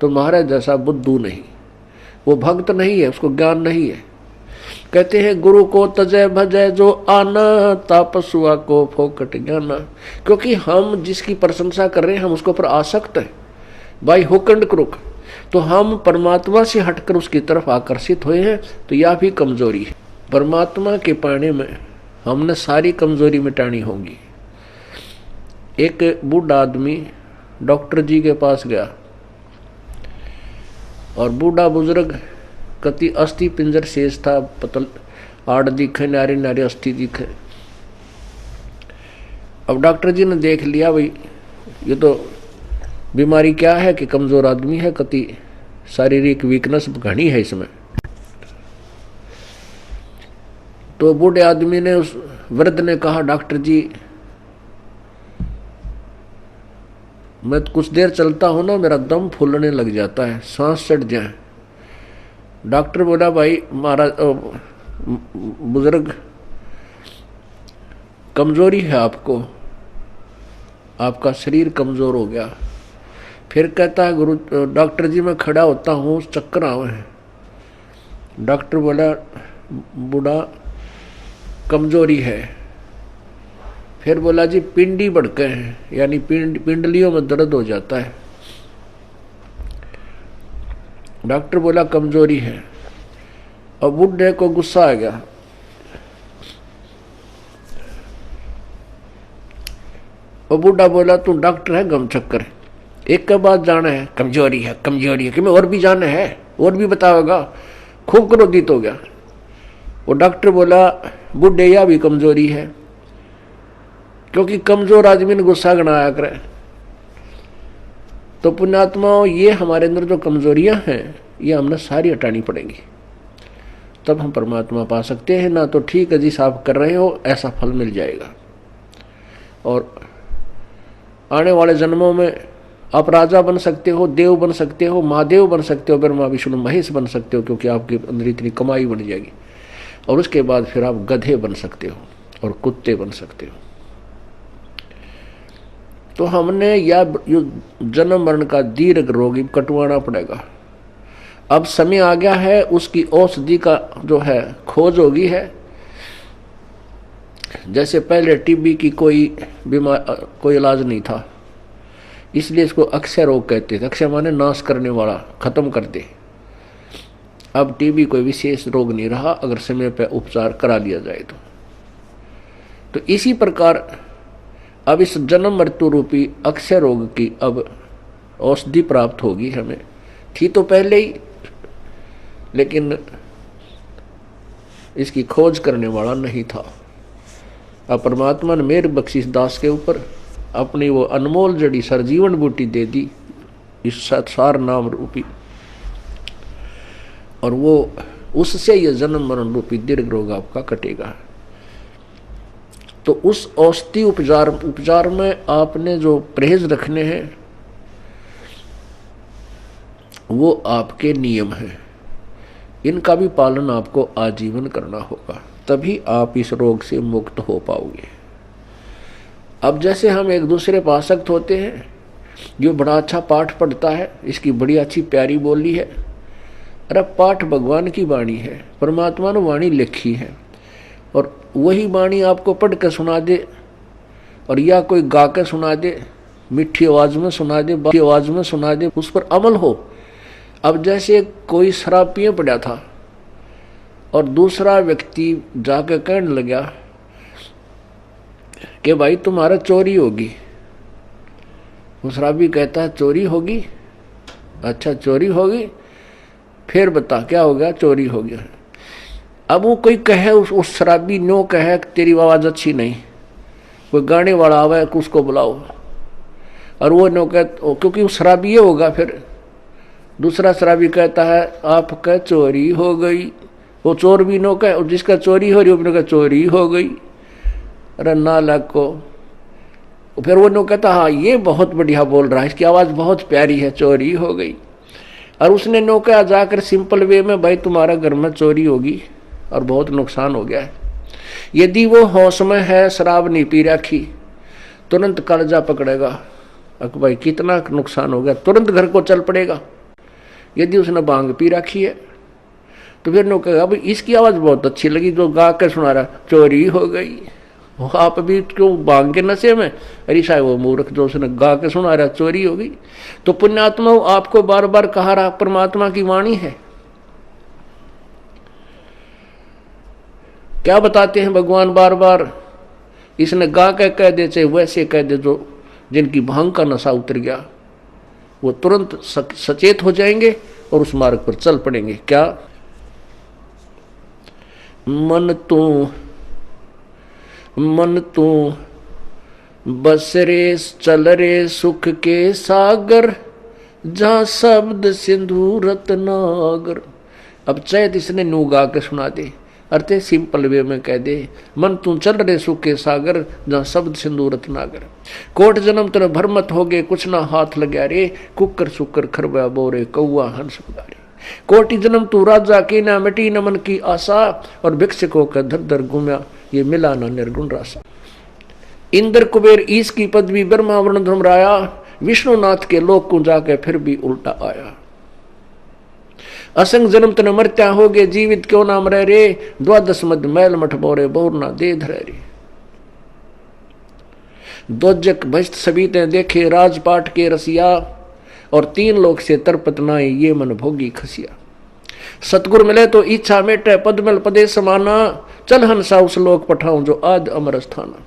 तो महाराज जैसा बुद्धू नहीं, वो भक्त नहीं है, उसको ज्ञान नहीं है। कहते हैं गुरु को तजय भजय जो आना, तापसुआ को फोकट ज्ञाना। क्योंकि हम जिसकी प्रशंसा कर रहे हैं हम उसके ऊपर आसक्त हैं, बाई हुक एंड क्रुक, तो हम परमात्मा से हटकर उसकी तरफ आकर्षित हुए हैं, तो यह भी कमजोरी है। परमात्मा के पाने में हमने सारी कमजोरी मिटानी होगी। एक बूढ़ा आदमी डॉक्टर जी के पास गया और बूढ़ा बुजुर्ग कति अस्थि पिंजर शेष था, पतल आड़ दिखे, नारी नारी अस्थि दिखे। अब डॉक्टर जी ने देख लिया भाई ये तो बीमारी क्या है कि कमजोर आदमी है, कति शारीरिक वीकनेस घनी है इसमें। तो बूढ़े आदमी ने, उस वृद्ध ने कहा डॉक्टर जी मैं कुछ देर चलता हूं ना मेरा दम फूलने लग जाता है, सांस चढ़ जाए। डॉक्टर बोला भाई महाराज बुजुर्ग कमजोरी है आपको, आपका शरीर कमजोर हो गया। फिर कहता है गुरु डॉक्टर जी मैं खड़ा होता हूँ चक्कर आवे हैं। डॉक्टर बोला बूढ़ा कमजोरी है। फिर बोला जी पिंडी बढ़के हैं, यानी पिंडलियों में दर्द हो जाता है। डॉक्टर बोला कमजोरी है। और बूढ़े को गुस्सा आ गया। और बूढ़ा बोला तू डॉक्टर है गम चक्कर, एक के बाद जाना है कमजोरी है कमजोरी है, कि मैं और भी जाना है और भी बताओगा। खूब क्रोधित हो गया। वो डॉक्टर बोला बूढ़े या भी कमजोरी है, क्योंकि कमजोर आदमी ने गुस्सा गणाया करे। तो पुण्यात्माओं ये हमारे अंदर जो कमजोरियां हैं ये हमने सारी हटानी पड़ेंगी, तब हम परमात्मा पा सकते हैं। ना तो ठीक है जिस आप कर रहे हो ऐसा फल मिल जाएगा, और आने वाले जन्मों में आप राजा बन सकते हो, देव बन सकते हो, महादेव बन सकते हो, ब्रह्मा विष्णु महेश बन सकते हो, क्योंकि आपके अंदर इतनी कमाई बन जाएगी। और उसके बाद फिर आप गधे बन सकते हो और कुत्ते बन सकते हो। तो हमने या जन्म मरण का दीर्घ रोगी कटवाना पड़ेगा। अब समय आ गया है, उसकी औषधि का जो है खोज होगी है। जैसे पहले टीबी की कोई इलाज नहीं था, इसलिए इसको अक्षय रोग कहते थे। अक्षय माने नाश करने वाला, खत्म कर दे। अब टीबी कोई विशेष रोग नहीं रहा अगर समय पर उपचार करा लिया जाए तो इसी प्रकार अब इस जन्म मृत्यु रूपी अक्षय रोग की अब औषधि प्राप्त होगी हमें। थी तो पहले ही, लेकिन इसकी खोज करने वाला नहीं था। अब परमात्मा ने मेर बख्शिश दास के ऊपर अपनी वो अनमोल जड़ी सरजीवन बूटी दे दी, इस सार नाम रूपी, और वो उससे ये जन्म मरण रूपी दीर्घ रोग आपका कटेगा। तो उस औषधि उपचार में आपने जो परहेज रखने हैं वो आपके नियम हैं, इनका भी पालन आपको आजीवन करना होगा, तभी आप इस रोग से मुक्त हो पाओगे। अब जैसे हम एक दूसरे पर आसक्त होते हैं, जो बड़ा अच्छा पाठ पढ़ता है, इसकी बड़ी अच्छी प्यारी बोली है, अरे पाठ भगवान की वाणी है, परमात्मा ने वाणी लिखी है, और वही वाणी आपको पढ़ के सुना दे, और या कोई गा के सुना दे, मीठी आवाज में सुना दे, बाकी आवाज में सुना दे, उस पर अमल हो। अब जैसे कोई शराब पिए पड़ा था और दूसरा व्यक्ति जाके कहने लगा कि भाई तुम्हारा चोरी होगी। वो शराबी कहता है चोरी होगी? अच्छा चोरी होगी, फिर बता क्या हो गया? चोरी हो गया। अब वो कोई कहे, उस शराबी नो कहे तेरी आवाज अच्छी नहीं, कोई गाने वाला आवे उसको बुलाओ, और वो नौका क्योंकि वो शराबी होगा, फिर दूसरा शराबी कहता है आपका चोरी हो गई। वो चोर भी नौका, और जिसका चोरी हो रही वो का चोरी हो गई। अरे नालायक को। फिर वो नौका कहता हाँ ये बहुत बढ़िया बोल रहा है, इसकी आवाज़ बहुत प्यारी है, चोरी हो गई। और उसने नौका जाकर सिंपल वे में, भाई तुम्हारा घर में चोरी होगी और बहुत नुकसान हो गया है। यदि वो होश में है, शराब नहीं पी रखी, तुरंत कलेजा पकड़ेगा, अक भाई कितना नुकसान हो गया, तुरंत घर को चल पड़ेगा। यदि उसने भांग पी रखी है तो फिर नो कहेगा भाई इसकी आवाज़ बहुत अच्छी लगी, जो गा के सुना रहा चोरी हो गई। आप भी क्यों भांग के नशे में, अरे साहब वो मूर्ख जो उसने गा के सुना रहा चोरी हो गई। तो पुण्यात्मा आपको बार बार कहा रहा परमात्मा की वाणी है। क्या बताते हैं भगवान बार बार, इसने गा के कह दे चाहे वैसे कह दे, जो जिनकी भांग का नशा उतर गया वो तुरंत सचेत हो जाएंगे और उस मार्ग पर चल पड़ेंगे। क्या मन तू बस रे चल रे सुख के सागर, जहां शब्द सिंधु रत्नागर। अब चैत इसने नू गा के सुना दे, अर्थे सिंपल वे में कह दे, मन तू चल रे सुख के सागर, जहां शब्द सिंधु रत्नागर। कोट जन्म तेरे भरमत हो गए, कुछ ना हाथ लग्या रे, कुकर सुकर खरबा बोरे कौआ हंस बगारे। कोटि जन्म तू राजा की ना मिटी न मन की आशा, और भिक्षुकों का धर धर घूमया, ये मिला ना निर्गुण रासा। इंद्र कुबेर ईश की पदवी ब्रह्मा वरुण धर्मराया, विष्णुनाथ के लोक को जाके फिर भी उल्टा आया। असंग जन्म तन मरत्या हो गए, जीवित क्यों नाम रह रे, द्वादश मद मैल मठ बोरे बोर ना दे धरे रे। दोजक भस्त सभी ते देखे, राजपाट के रसिया, और तीन लोक से तरपत नाई, ये मन भोगी खसिया। सतगुर मिले तो इच्छा मेटे, पदमल पदे समाना, चल हंसा उस लोक पठाऊं जो आद अमर स्थाना।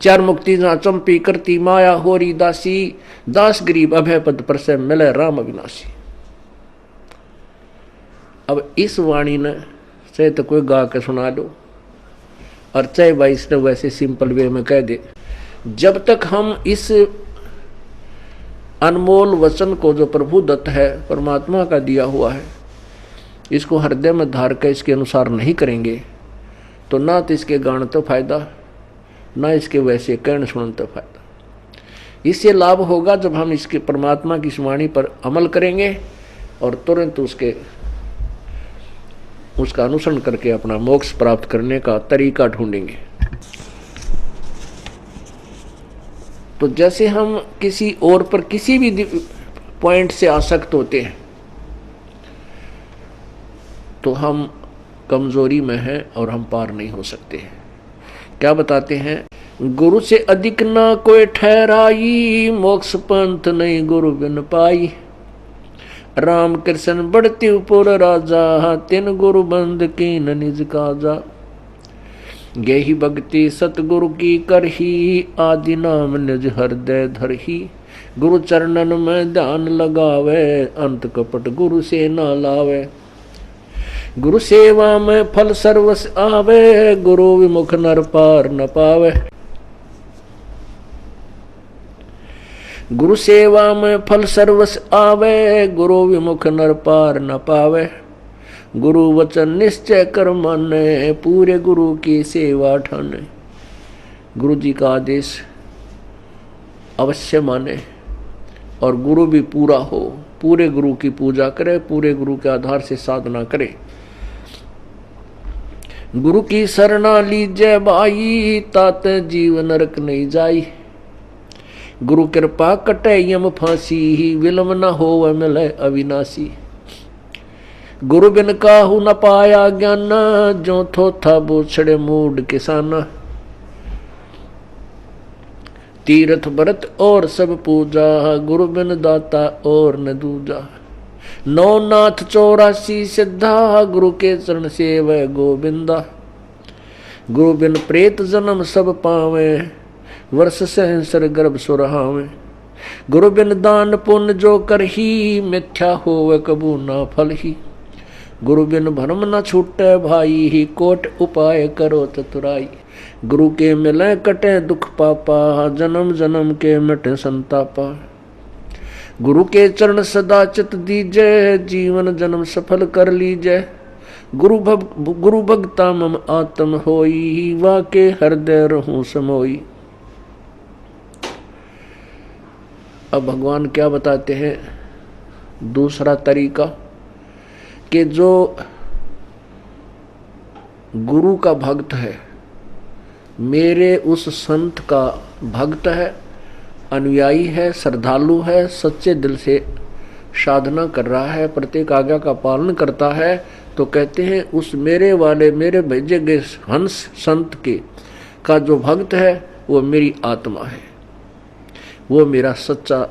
चार मुक्ति जहां चंपी करती माया होरी दासी, दास गरीब अभय पद पर से मिले राम अविनाशी। अब इस वाणी ने चाहे तो कोई गा के सुना दो, और चाहे भाई इसने वैसे सिंपल वे में कह दे, जब तक हम इस अनमोल वचन को जो प्रभु दत्त है, परमात्मा का दिया हुआ है, इसको हृदय में धार कर इसके अनुसार नहीं करेंगे, तो ना तो इसके गान तो फायदा, ना इसके वैसे कहने सुनने तो फायदा। इससे लाभ होगा जब हम इसके परमात्मा की वाणी पर अमल करेंगे और तुरंत उसका अनुसरण करके अपना मोक्ष प्राप्त करने का तरीका ढूंढेंगे। तो जैसे हम किसी और पर किसी भी पॉइंट से आसक्त होते हैं तो हम कमजोरी में हैं और हम पार नहीं हो सकते हैं। क्या बताते हैं, गुरु से अधिक ना कोई ठहराई, मोक्ष पंथ नहीं गुरु बिन पाई। राम कृष्ण बढ़ती उपुर राजा, तिन गुरु बंद कीन निज काजा। गेहि भक्ति सतगुरु की करही, आदि नाम निज हृदय धरही। गुरु चरणन में ध्यान लगावे, अंत कपट गुरु से ना लावे। गुरु सेवा में फल सर्वस आवे, गुरु विमुख नर पार न पावे। गुरु सेवा में फल सर्वस आवे, गुरु विमुख नर पार न पावे। गुरु वचन निश्चय कर माने, पूरे गुरु की सेवा ठाने। गुरु जी का आदेश अवश्य माने और गुरु भी पूरा हो, पूरे गुरु की पूजा करे, पूरे गुरु के आधार से साधना करे। गुरु की शरणा लीजय भाई, तात जीव नरक नहीं जाई। गुरु कृपा कटे यम फांसी, विलम न हो मिले अविनाशी। गुरु बिन काहू न पाया ज्ञान, जो थोथा बोछड़े मूड किसाना। तीर्थ व्रत और सब पूजा, गुरु बिन दाता और न दूजा। नौ नाथ 84 सिद्धा, गुरु के चरण सेवै गोविंदा। गुरु बिन प्रेत जन्म सब पावे, वर्ष सहस्र गर्भ सुरहावे। गुरु बिन दान पुण्य जो करही, मिथ्या होवे कबू ना फल ही। गुरु बिन भरम न छूटे भाई, ही कोट उपाय करो चतुराई। गुरु के मिले कटे दुख पापा, जन्म जन्म के मिटे संतापा। गुरु के चरण सदा चित दीजय, जीवन जन्म सफल कर लीजय। गुरु भगता मम आत्म होई, वाके हृदय रहूं समोई। अब भगवान क्या बताते हैं दूसरा तरीका, कि जो गुरु का भक्त है, मेरे उस संत का भक्त है, अनुयायी है, श्रद्धालु है, सच्चे दिल से साधना कर रहा है, प्रत्येक आज्ञा का पालन करता है, तो कहते हैं उस मेरे वाले मेरे भेजे गए हंस संत के का जो भक्त है वो मेरी आत्मा है, वो मेरा सच्चा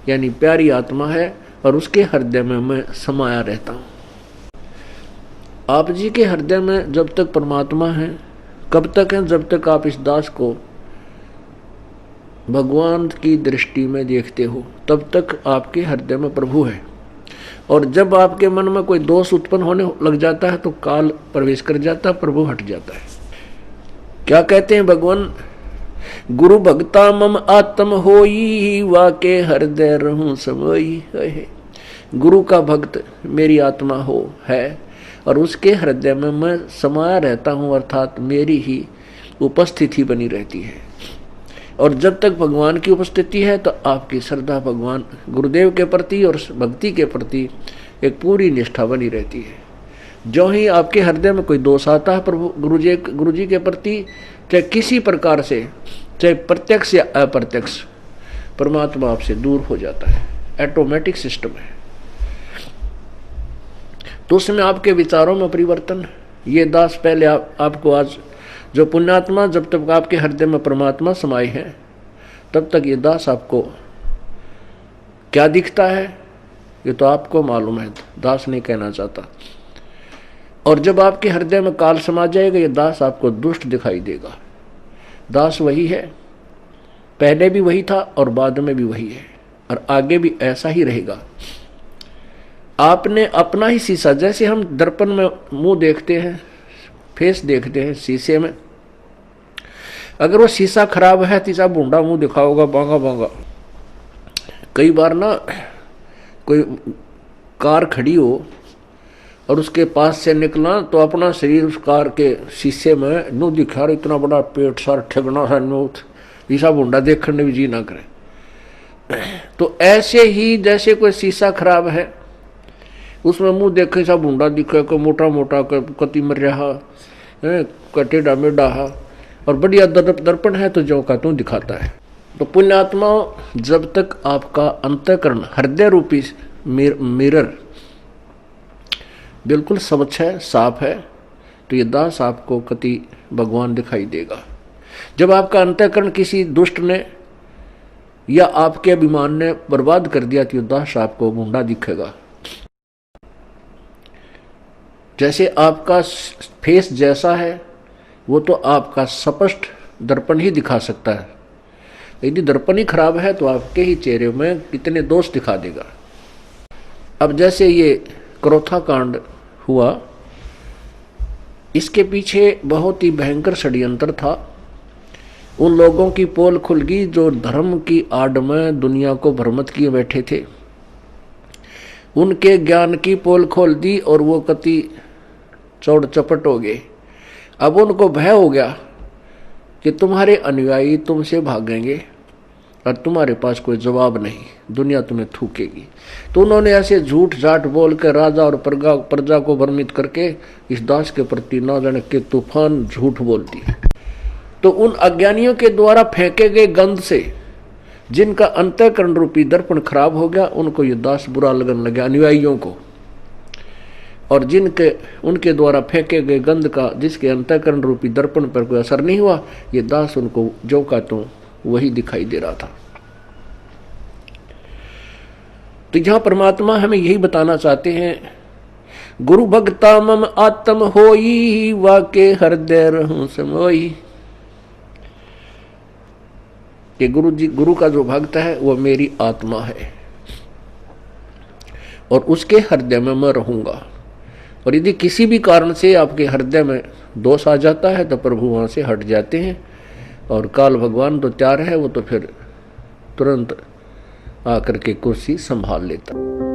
यानी प्यारी आत्मा है, और उसके हृदय में मैं समाया रहता हूँ। आप जी के हृदय में जब तक परमात्मा है, कब तक है? जब तक आप इस दास को भगवान की दृष्टि में देखते हो, तब तक आपके हृदय में प्रभु है। और जब आपके मन में कोई दोष उत्पन्न होने लग जाता है तो काल प्रवेश कर जाता है, प्रभु हट जाता है। क्या कहते हैं भगवान? गुरु भक्ता मम आत्म होई, वाके हृदय रहूं समोई। गुरु का भक्त मेरी आत्मा हो है, और उसके हृदय में मैं समाया रहता हूं, अर्थात मेरी ही उपस्थिति बनी रहती है। और जब तक भगवान की उपस्थिति है तो आपकी श्रद्धा भगवान गुरुदेव के प्रति और भक्ति के प्रति एक पूरी निष्ठा बनी रहती है। जो ही आपके हृदय में कोई दोष आता है प्रभु गुरु जी के प्रति, चाहे किसी प्रकार से, चाहे प्रत्यक्ष या अप्रत्यक्ष, परमात्मा आपसे दूर हो जाता है। ऑटोमेटिक सिस्टम है। तो उसमें आपके विचारों में परिवर्तन, ये दास पहले आपको आज जो पुण्यात्मा, जब तक आपके हृदय में परमात्मा समाये है तब तक ये दास आपको क्या दिखता है ये तो आपको मालूम है, दास नहीं कहना चाहता। और जब आपके हृदय में काल समा जाएगा, ये दास आपको दुष्ट दिखाई देगा। दास वही है, पहले भी वही था और बाद में भी वही है, और आगे भी ऐसा ही रहेगा। आपने अपना ही शीशा, जैसे हम दर्पण में मुंह देखते हैं, फेस देखते हैं शीशे में, अगर वो शीशा खराब है तीसरा बूंदा मुंह दिखाओगा, बांगा बांगा। कई बार ना कोई कार खड़ी हो और उसके पास से निकला तो अपना शरीर उस कार के शीशे में नू दिखा, इतना बड़ा पेट सार ठगना सा नूथ, ईसा बूंदा देखने भी जी ना करे। तो ऐसे ही जैसे कोई शीशा खराब है, उसमें मुंह देखे सा बूंदा दिखे, कोई मोटा मोटा, कति मर रहा टेढ़ा मेढ़ा, और बढ़िया दर्पण है तो जो का तू दिखाता है। तो पुण्यात्मा, जब तक आपका अंतःकरण हृदय रूपी मिरर बिल्कुल स्वच्छ है, साफ है, तो ये दास आपको कति भगवान दिखाई देगा। जब आपका अंतःकरण किसी दुष्ट ने या आपके अभिमान ने बर्बाद कर दिया तो ये दास आपको बूंदा दिखेगा। जैसे आपका फेस जैसा है वो तो आपका स्पष्ट दर्पण ही दिखा सकता है, यदि दर्पण ही खराब है तो आपके ही चेहरे में कितने दोष दिखा देगा। अब जैसे ये क्रोथा कांड हुआ, इसके पीछे बहुत ही भयंकर षड्यंत्र था। उन लोगों की पोल खुल गई जो धर्म की आड़ में दुनिया को भ्रमित किए बैठे थे, उनके ज्ञान की पोल खोल दी और वो कति चौड़ चपट हो गए। अब उनको भय हो गया कि तुम्हारे अनुयायी तुमसे भागेंगे और तुम्हारे पास कोई जवाब नहीं, दुनिया तुम्हें थूकेगी। तो उन्होंने ऐसे झूठ झाट बोल कर राजा और प्रजा को भ्रमित करके इस दास के प्रति न जाने के तूफान झूठ बोलती है। तो उन अज्ञानियों के द्वारा फेंके गए गंध से जिनका अंतःकरण रूपी दर्पण खराब हो गया, उनको ये दास बुरा लगने लगा, अनुयायियों को। और जिनके उनके द्वारा फेंके गए गंध का जिसके अंतःकरण रूपी दर्पण पर कोई असर नहीं हुआ, ये दास उनको जो का तो वही दिखाई दे रहा था। तो यहां परमात्मा हमें यही बताना चाहते हैं, गुरु भक्ता मम आत्म होई, वाके हृदय रहूं समोई। कि गुरु का जो भक्त है वो मेरी आत्मा है और उसके हृदय में मैं रहूंगा। और यदि किसी भी कारण से आपके हृदय में दोष आ जाता है तो प्रभु वहाँ से हट जाते हैं, और काल भगवान तो तैयार है, वो तो फिर तुरंत आकर के कुर्सी संभाल लेता।